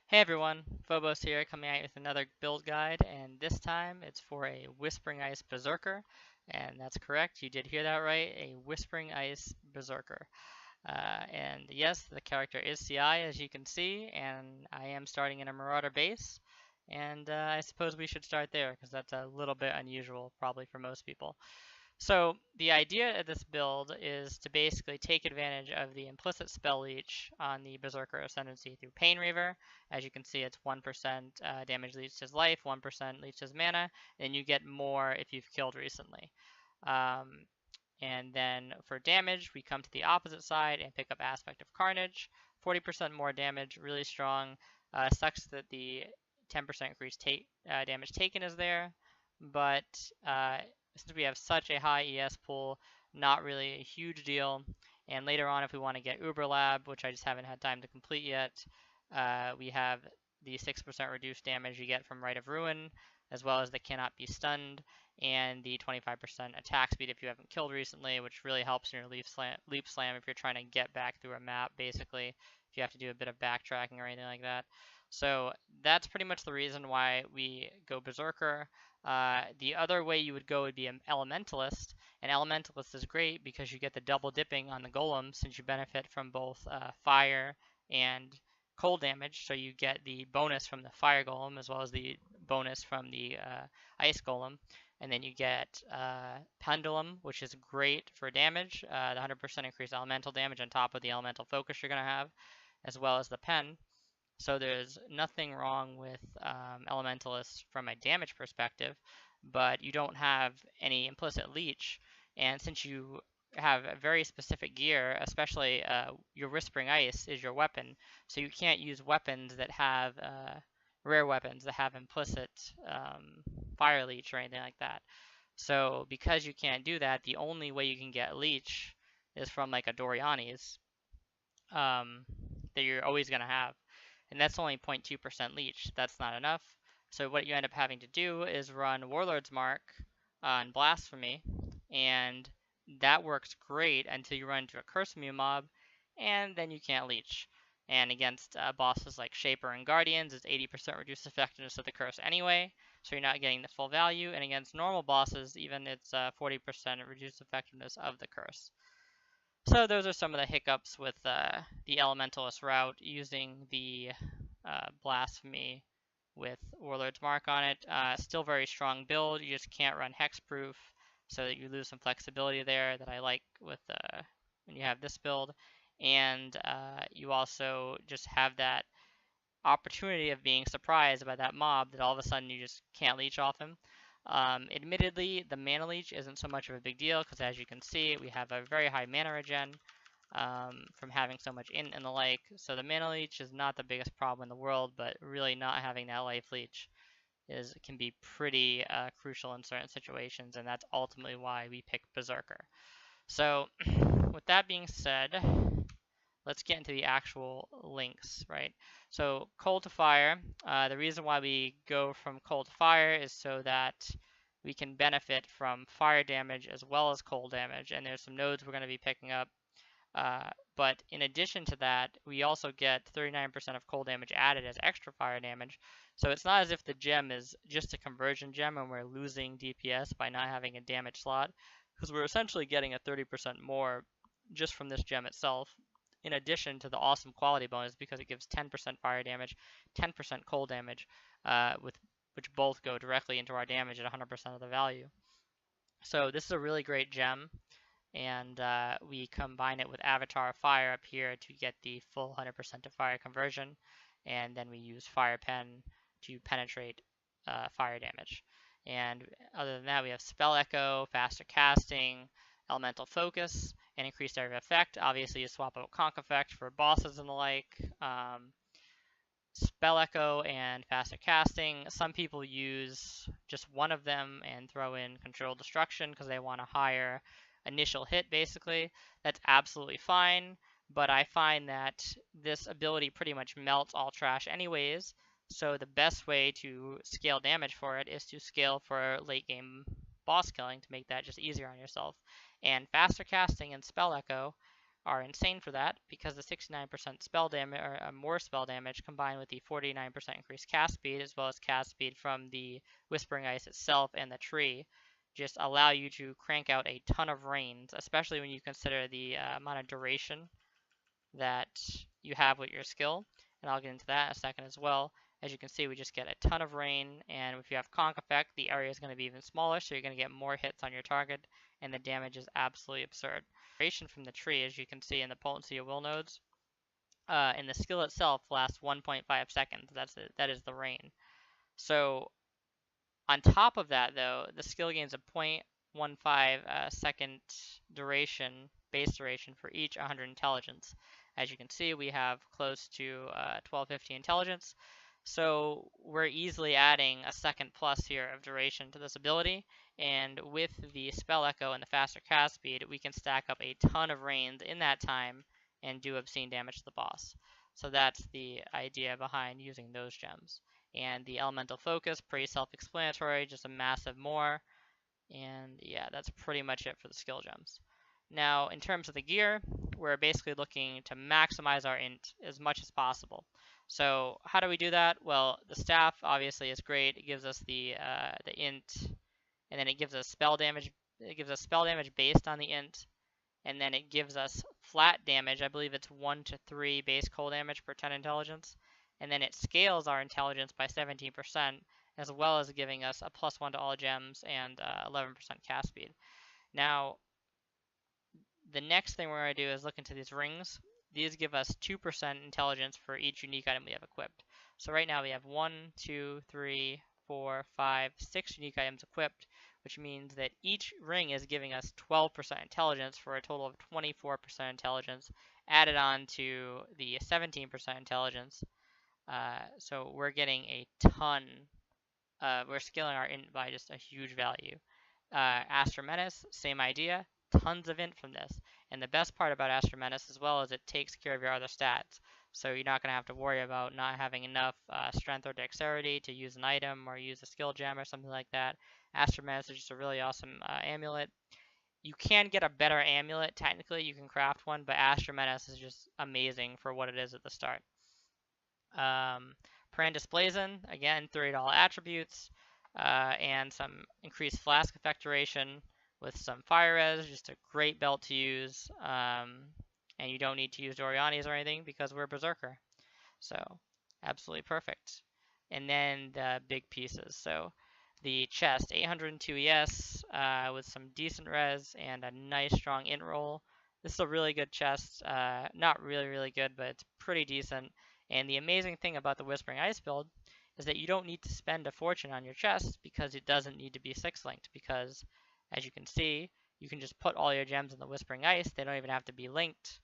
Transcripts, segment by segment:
Hey everyone, Phobos here coming at you with another build guide, and this time it's for a Whispering Ice Berserker, and that's correct, you did hear that right, a Whispering Ice Berserker. And yes, the character is CI as you can see, and I am starting in a Marauder base, and I suppose we should start there because that's a little bit unusual probably for most people. So the idea of this build is to basically take advantage of the implicit spell leech on the Berserker Ascendancy through Pain Reaver. As you can see, it's 1% damage leech his life, 1% leech his mana, and you get more if you've killed recently. And then for damage, we come to the opposite side and pick up Aspect of Carnage. 40% more damage, really strong. Sucks that the 10% increased damage taken is there, but since we have such a high ES pool, not really a huge deal. And later on, if we want to get Uber Lab, which I just haven't had time to complete yet, we have the 6% reduced damage you get from Rite of Ruin, as well as the cannot be stunned, and the 25% attack speed if you haven't killed recently, which really helps in your leap slam if you're trying to get back through a map, basically, if you have to do a bit of backtracking or anything like that. So that's pretty much the reason why we go Berserker. The other way you would go would be an Elementalist, and Elementalist is great because you get the double dipping on the Golem since you benefit from both fire and cold damage, so you get the bonus from the fire golem as well as the bonus from the ice golem, and then you get pendulum, which is great for damage, the 100% increased elemental damage on top of the elemental focus you're going to have, as well as the pen. So there's nothing wrong with elementalists from a damage perspective, but you don't have any implicit leech, and since you have a very specific gear, especially your Whispering Ice is your weapon, so you can't use weapons that have rare weapons that have implicit fire leech or anything like that. So because you can't do that, the only way you can get leech is from like a Doriani's that you're always going to have, and that's only 0.2% leech. That's not enough. So what you end up having to do is run Warlord's Mark on Blasphemy, and that works great until you run into a Curse Immune mob, and then you can't leech. And against bosses like Shaper and Guardians, it's 80% reduced effectiveness of the curse anyway, so you're not getting the full value. And against normal bosses, even it's 40% reduced effectiveness of the curse. So those are some of the hiccups with the Elementalist route using the Blasphemy with Warlord's Mark on it. Still very strong build. You just can't run Hexproof, so that you lose some flexibility there that I like with when you have this build. And you also just have that opportunity of being surprised by that mob that all of a sudden you just can't leech off him. Admittedly, the mana leech isn't so much of a big deal because as you can see, we have a very high mana regen from having so much int and the like. So the mana leech is not the biggest problem in the world, but really not having that life leech can be pretty crucial in certain situations, and that's ultimately why we pick Berserker. So with that being said, let's get into the actual links, right? So cold to fire, the reason why we go from cold to fire is so that we can benefit from fire damage as well as cold damage, and there's some nodes we're going to be picking up. But in addition to that, we also get 39% of cold damage added as extra fire damage. So it's not as if the gem is just a conversion gem and we're losing DPS by not having a damage slot, because we're essentially getting a 30% more just from this gem itself, in addition to the awesome quality bonus because it gives 10% fire damage, 10% cold damage, which both go directly into our damage at 100% of the value. So this is a really great gem, and we combine it with Avatar of Fire up here to get the full 100% to fire conversion, and then we use Fire Pen to penetrate fire damage. And other than that, we have Spell Echo, faster casting, elemental focus, and increased area of effect. Obviously, you swap out Conk Effect for bosses and the like. Spell Echo and faster casting. Some people use just one of them and throw in Controlled Destruction because they want a higher initial hit, basically. That's absolutely fine, but I find that this ability pretty much melts all trash anyways, so the best way to scale damage for it is to scale for late game boss killing to make that just easier on yourself. And faster casting and Spell Echo are insane for that, because the 69% spell damage, or more spell damage, combined with the 49% increased cast speed, as well as cast speed from the Whispering Ice itself and the tree, just allow you to crank out a ton of rains, especially when you consider the amount of duration that you have with your skill. And I'll get into that in a second as well. As you can see, we just get a ton of rain, and if you have Conk Effect, the area is going to be even smaller, so you're going to get more hits on your target, and the damage is absolutely absurd. Duration from the tree, as you can see in the potency of will nodes, and the skill itself lasts 1.5 seconds. That is the rain. So on top of that, though, the skill gains a 0.15 second duration, base duration for each 100 intelligence. As you can see, we have close to 1250 intelligence. So we're easily adding a second plus here of duration to this ability. And with the spell echo and the faster cast speed, we can stack up a ton of rains in that time and do obscene damage to the boss. So that's the idea behind using those gems. And the elemental focus, pretty self-explanatory, just a massive more. And yeah, that's pretty much it for the skill gems. Now, in terms of the gear, we're basically looking to maximize our int as much as possible. So how do we do that? Well, the staff obviously is great. It gives us the int, and then it gives us spell damage. It gives us spell damage based on the int, and then it gives us flat damage. I believe it's 1 to 3 base cold damage per 10 intelligence, and then it scales our intelligence by 17%, as well as giving us a +1 to all gems and 11% cast speed. Now, the next thing we're going to do is look into these rings. These give us 2% intelligence for each unique item we have equipped. So right now we have 1, 2, 3, 4, 5, 6 unique items equipped, which means that each ring is giving us 12% intelligence for a total of 24% intelligence added on to the 17% intelligence. So we're getting a ton. We're scaling our int by just a huge value. Astra Menace, same idea. Tons of int from this. And the best part about Astra Menace as well is it takes care of your other stats. So you're not going to have to worry about not having enough strength or dexterity to use an item or use a skill gem or something like that. Astra Menace is just a really awesome amulet. You can get a better amulet. Technically, you can craft one, but Astra Menace is just amazing for what it is at the start. Parandus Blazon, again, $30 attributes, and some increased Flask effect duration with some fire res, just a great belt to use, and you don't need to use Doriani's or anything because we're Berserker. So, absolutely perfect. And then the big pieces. So, the chest, 802 ES with some decent res and a nice strong int roll. This is a really good chest. Not really, really good, but it's pretty decent. And the amazing thing about the Whispering Ice build is that you don't need to spend a fortune on your chest because it doesn't need to be 6-linked, because as you can see, you can just put all your gems in the Whispering Ice. They don't even have to be linked,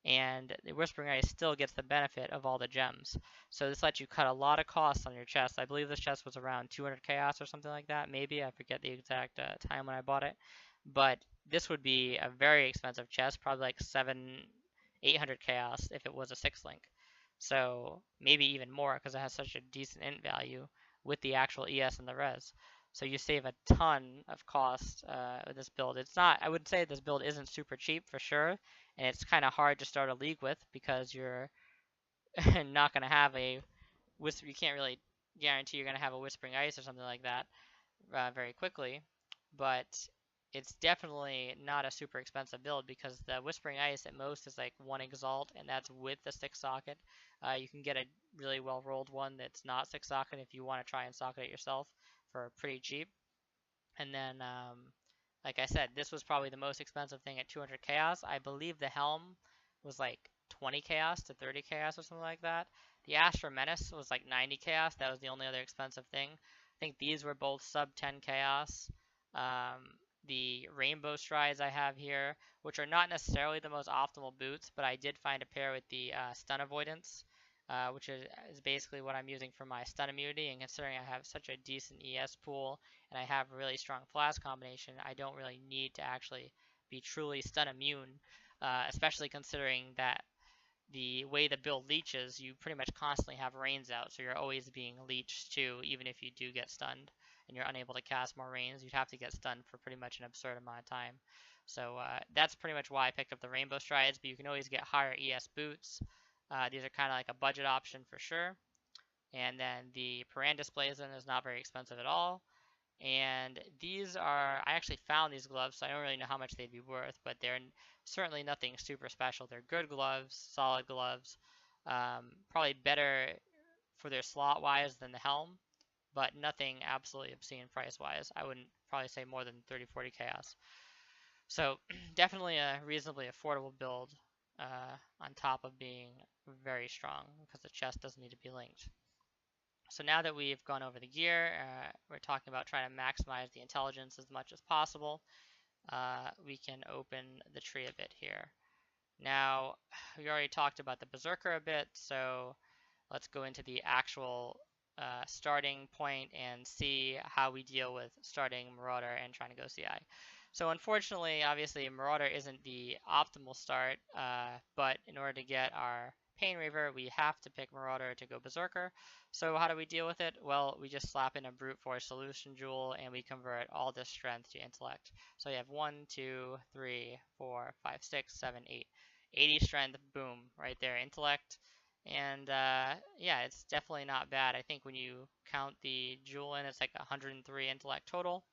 and the Whispering Ice still gets the benefit of all the gems. So this lets you cut a lot of costs on your chest. I believe this chest was around 200 chaos or something like that, maybe. I forget the exact time when I bought it. But this would be a very expensive chest, probably like 800 chaos if it was a 6-link. So maybe even more because it has such a decent int value with the actual ES and the res. So you save a ton of cost with this build. It's not, I would say this build isn't super cheap for sure, and it's kind of hard to start a league with because you're not going to have you can't really guarantee you're going to have a Whispering Ice or something like that very quickly, but it's definitely not a super expensive build because the Whispering Ice at most is like 1 Exalt, and that's with the 6-socket. You can get a really well-rolled one that's not 6-socket if you want to try and socket it yourself for pretty cheap. And then, like I said, this was probably the most expensive thing at 200 chaos. I believe the helm was like 20 chaos to 30 chaos or something like that. The Astra Menace was like 90 chaos. That was the only other expensive thing. I think these were both sub 10 chaos. The Rainbow Strides I have here, which are not necessarily the most optimal boots, but I did find a pair with the stun avoidance, which is basically what I'm using for my stun immunity. And considering I have such a decent ES pool and I have a really strong Flask combination, I don't really need to actually be truly stun immune, especially considering that the way the build leeches, you pretty much constantly have rains out, so you're always being leeched too, even if you do get stunned and you're unable to cast more rains. You'd have to get stunned for pretty much an absurd amount of time. So that's pretty much why I picked up the Rainbow Strides, but you can always get higher ES boots. These are kind of like a budget option for sure. And then the Paran Displacement is not very expensive at all. And these are, I actually found these gloves, so I don't really know how much they'd be worth, but they're certainly nothing super special. They're good gloves, solid gloves. Probably better for their slot wise than the helm, but nothing absolutely obscene price wise. I wouldn't probably say more than 30-40 chaos. So definitely a reasonably affordable build on top of being very strong because the chest doesn't need to be linked. So now that we've gone over the gear, we're talking about trying to maximize the intelligence as much as possible. We can open the tree a bit here. Now, we already talked about the Berserker a bit, so let's go into the actual starting point and see how we deal with starting Marauder and trying to go CI. So unfortunately, obviously, Marauder isn't the optimal start, but in order to get our Pain Reaver, we have to pick Marauder to go Berserker. So how do we deal with it? Well, we just slap in a Brute Force Solution Jewel and we convert all this strength to intellect. So you have 1, 2, 3, 4, 5, 6, 7, 8. 80 strength, boom, right there, intellect. And yeah, it's definitely not bad. I think when you count the jewel in, it's like 103 intellect total.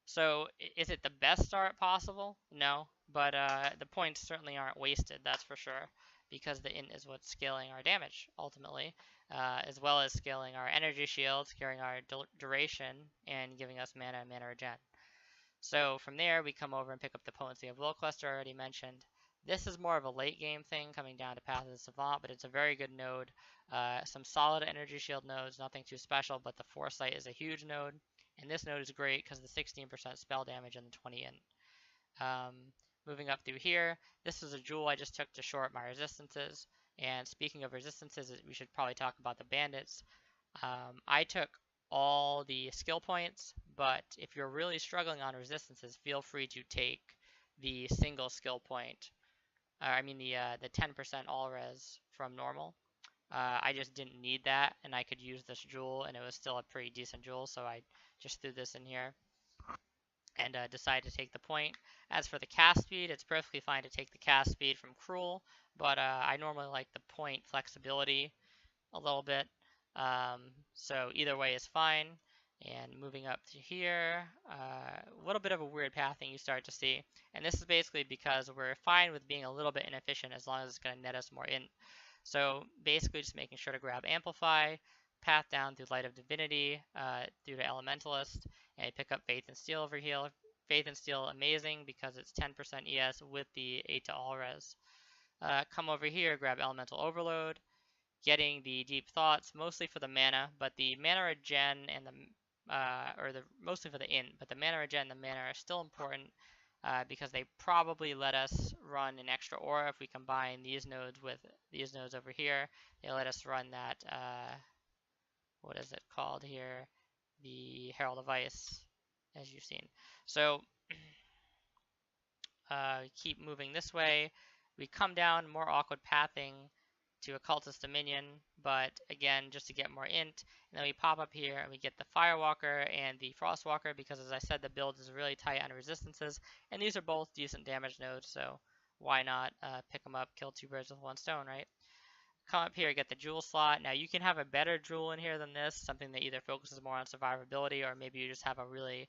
So is it the best start possible? No, but the points certainly aren't wasted, that's for sure, because the int is what's scaling our damage ultimately, as well as scaling our energy shield, scaling our duration, and giving us mana and mana regen. So from there, we come over and pick up the Potency of Will Cluster, I already mentioned. This is more of a late game thing coming down to Path of the Savant, but it's a very good node. Some solid energy shield nodes, nothing too special, but the Foresight is a huge node. And this node is great because the 16% spell damage and the 20 in. Moving up through here, this is a jewel I just took to short my resistances. And speaking of resistances, we should probably talk about the bandits. I took all the skill points, but if you're really struggling on resistances, feel free to take the single skill point. I mean the 10% all res from normal. I just didn't need that, and I could use this jewel, and it was still a pretty decent jewel, so I just threw this in here and decided to take the point. As for the cast speed, it's perfectly fine to take the cast speed from Cruel, but I normally like the point flexibility a little bit. So either way is fine. And moving up to here, a little bit of a weird pathing you start to see. And this is basically because we're fine with being a little bit inefficient as long as it's going to net us more int. So basically just making sure to grab Amplify, path down through Light of Divinity, through to Elementalist, and pick up Faith and Steel over here. Faith and Steel amazing because it's 10% ES with the 8 to all res. Come over here, grab Elemental Overload, getting the Deep Thoughts mostly for the mana, but the mana regen and the mostly for the int, but the mana regen and the mana are still important because they probably let us run an extra aura if we combine these nodes with these nodes over here. They let us run that what is it called here? The Herald of Ice, as you've seen. So keep moving this way. We come down, more awkward pathing to Occultist Dominion, but again, just to get more int. And then we pop up here and we get the Firewalker and the Frostwalker because, as I said, the build is really tight on resistances. And these are both decent damage nodes, so why not pick them up, kill two birds with one stone, right? Come up here, get the jewel slot. Now you can have a better jewel in here than this, something that either focuses more on survivability or maybe you just have a really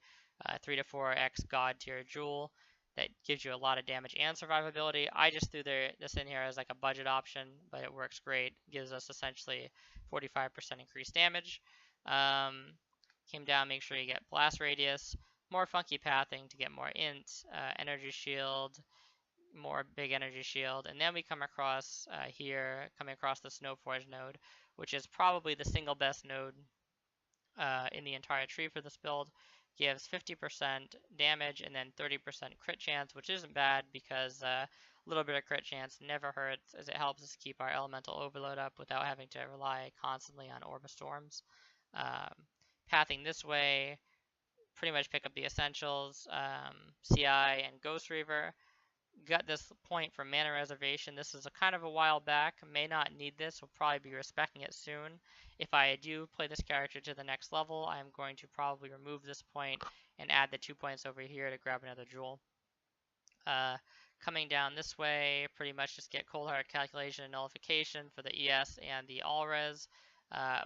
3 to 4x god tier jewel that gives you a lot of damage and survivability. I just threw this in here as like a budget option, but it works great. Gives us essentially 45% increased damage. Came down, make sure you get blast radius, more funky pathing to get more int, energy shield, more big energy shield, and then we come across here, coming across the Snowforge node, which is probably the single best node in the entire tree for this build. Gives 50% damage and then 30% crit chance, which isn't bad because a little bit of crit chance never hurts, as it helps us keep our elemental overload up without having to rely constantly on Orb of Storms. Pathing this way, pretty much pick up the essentials, CI and Ghost Reaver. Got this point from Mana Reservation. This is a kind of a while back. May not need this. Will probably be respecting it soon. If I do play this character to the next level, I'm going to probably remove this point and add the 2 points over here to grab another jewel. Coming down this way, pretty much just get Cold Heart Calculation and Nullification for the ES and the All-Res.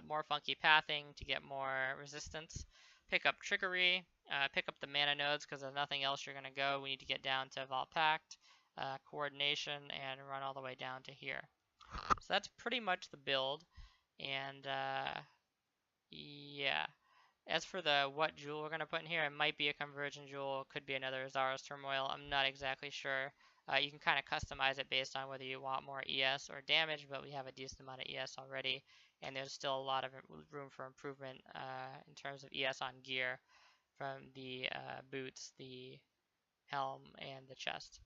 More funky pathing to get more resistance. Pick up Trickery, pick up the mana nodes because there's nothing else you're going to go. We need to get down to Vault Pact, Coordination, and run all the way down to here. So that's pretty much the build. And yeah. As for the what jewel we're going to put in here, it might be a conversion jewel, could be another Zara's Turmoil. I'm not exactly sure. You can kind of customize it based on whether you want more ES or damage, but we have a decent amount of ES already, and there's still a lot of room for improvement in terms of ES on gear from the boots, the helm, and the chest.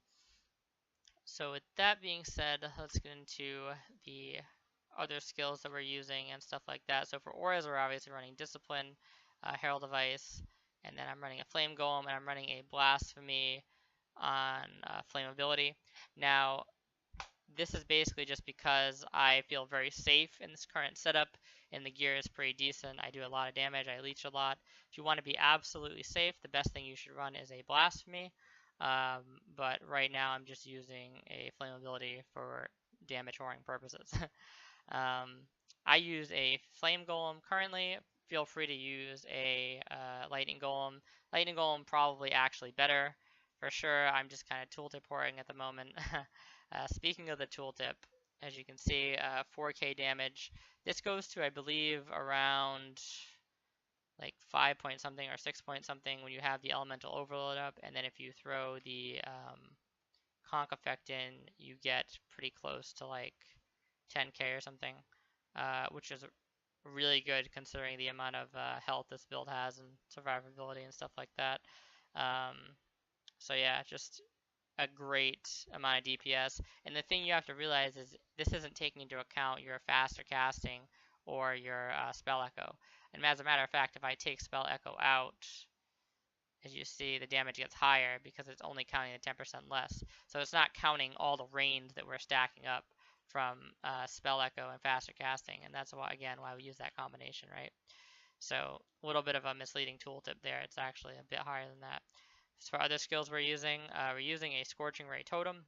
So with that being said, let's get into the other skills that we're using and stuff like that. So for auras, we're obviously running Discipline, Herald of Ice, and then I'm running a Flame Golem, and I'm running a Blasphemy on Flammability. Now, this is basically just because I feel very safe in this current setup, and the gear is pretty decent. I do a lot of damage, I leech a lot. If you want to be absolutely safe, the best thing you should run is a Blasphemy. But right now I'm just using a Flammability for damage whoring purposes. I use a Flame Golem currently. Feel free to use a Lightning Golem. Lightning Golem probably actually better for sure. I'm just kind of tooltip hoarding at the moment. Speaking of the tooltip, as you can see, 4k damage. This goes to, I believe, around like 5 point something or 6 point something when you have the elemental overload up, and then if you throw the conk effect in, you get pretty close to like 10k or something, which is really good considering the amount of health this build has and survivability and stuff like that. So yeah, just a great amount of DPS. And the thing you have to realize is this isn't taking into account your faster casting or your spell echo. And as a matter of fact, if I take spell echo out, as you see, the damage gets higher because it's only counting the 10% less. So it's not counting all the range that we're stacking up from spell echo and faster casting, and that's why, again, why we use that combination, right? So a little bit of a misleading tooltip there. It's actually a bit higher than that. As for other skills we're using a Scorching Ray Totem,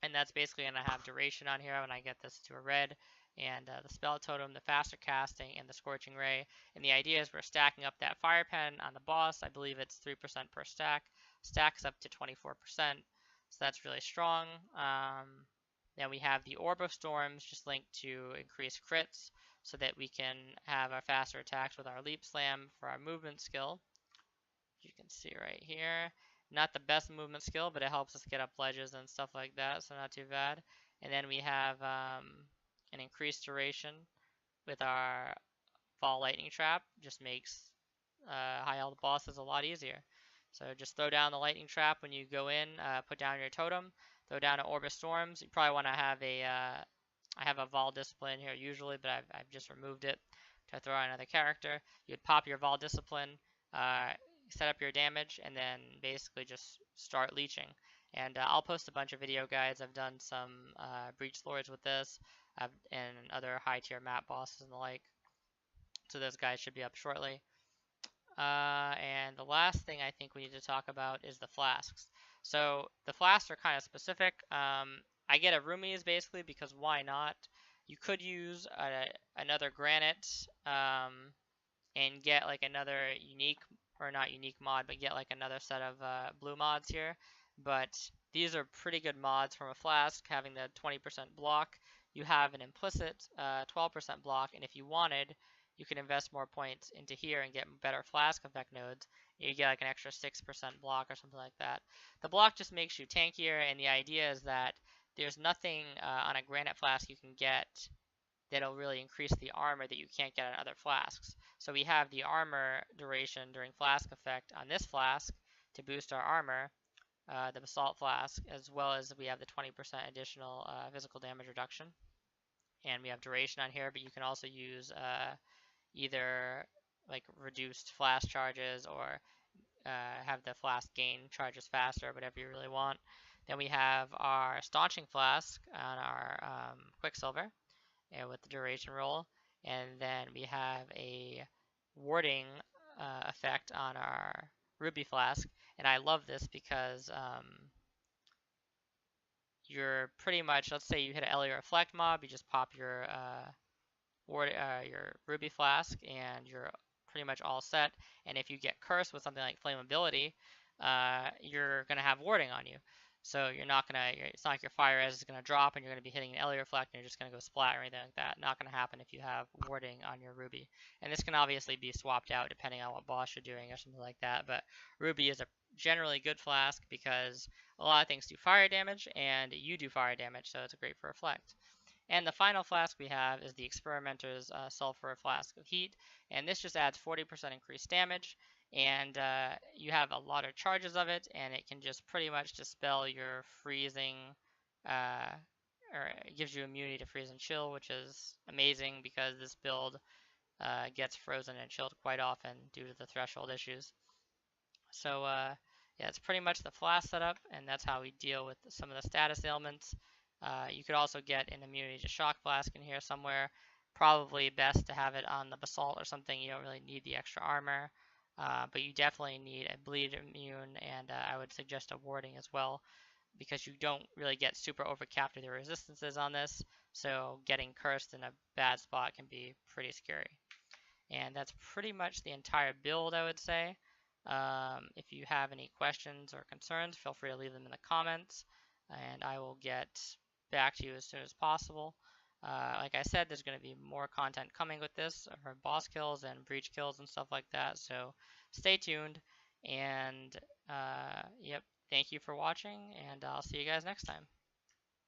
and that's basically going to have duration on here when I get this to a red, and the Spell Totem, the faster casting, and the Scorching Ray. And the idea is we're stacking up that Fire Pen on the boss. I believe it's 3% per stack. Stacks up to 24%, so that's really strong. Then we have the Orb of Storms, just linked to increase crits, so that we can have our faster attacks with our Leap Slam for our movement skill. You can see right here. Not the best movement skill, but it helps us get up ledges and stuff like that, so not too bad. And then we have an increased duration with our Fall Lightning Trap. Just makes high health bosses a lot easier. So just throw down the Lightning Trap when you go in, put down your totem, throw down an Orb of Storms. You probably want to have a, I have a Vol Discipline here usually, but I've just removed it to throw out another character. You'd pop your Vol Discipline, set up your damage, and then basically just start leeching. And I'll post a bunch of video guides. I've done some Breach Lords with this, and other high tier map bosses and the like. So those guys should be up shortly. And the last thing I think we need to talk about is the flasks. So the flasks are kind of specific. I get a Rumies basically because why not? You could use another granite and get like another unique, or not unique mod, but get like another set of blue mods here. But these are pretty good mods from a flask, having the 20% block. You have an implicit 12% block, and if you wanted, you can invest more points into here and get better flask effect nodes. You get like an extra 6% block or something like that. The block just makes you tankier, and the idea is that there's nothing on a granite flask you can get that'll really increase the armor that you can't get on other flasks. So we have the armor duration during flask effect on this flask to boost our armor, the Basalt Flask, as well as we have the 20% additional physical damage reduction. And we have duration on here, but you can also use either like reduced flask charges or have the flask gain charges faster, whatever you really want. Then we have our Staunching Flask on our Quicksilver, and with the duration roll, and then we have a warding effect on our Ruby Flask, and I love this because you're pretty much, let's say you hit an Ellie or a Reflect mob, you just pop your Ruby Flask, and you're pretty much all set. And if you get cursed with something like Flammability, you're gonna have warding on you. So you're not gonna, it's not like your fire res is gonna drop and you're gonna be hitting an Ellie Reflect and you're just gonna go splat or anything like that. Not gonna happen if you have warding on your Ruby. And this can obviously be swapped out depending on what boss you're doing or something like that. But Ruby is a generally good flask because a lot of things do fire damage and you do fire damage, so it's great for Reflect. And the final flask we have is the Experimenter's Sulfur Flask of Heat, and this just adds 40% increased damage, and you have a lot of charges of it, and it can just pretty much dispel your freezing, or it gives you immunity to freeze and chill, which is amazing because this build gets frozen and chilled quite often due to the threshold issues. So yeah, it's pretty much the Flask setup, and that's how we deal with some of the status ailments. You could also get an immunity to Shock Flask in here somewhere. Probably best to have it on the Basalt or something. You don't really need the extra armor, but you definitely need a Bleed Immune, and I would suggest a Warding as well, because you don't really get super overcapped with your resistances on this, so getting cursed in a bad spot can be pretty scary. And that's pretty much the entire build, I would say. If you have any questions or concerns, feel free to leave them in the comments, and I will get back to you as soon as possible. Like I said, there's going to be more content coming with this, or boss kills and breach kills and stuff like that, so stay tuned. And yep, thank you for watching, and I'll see you guys next time.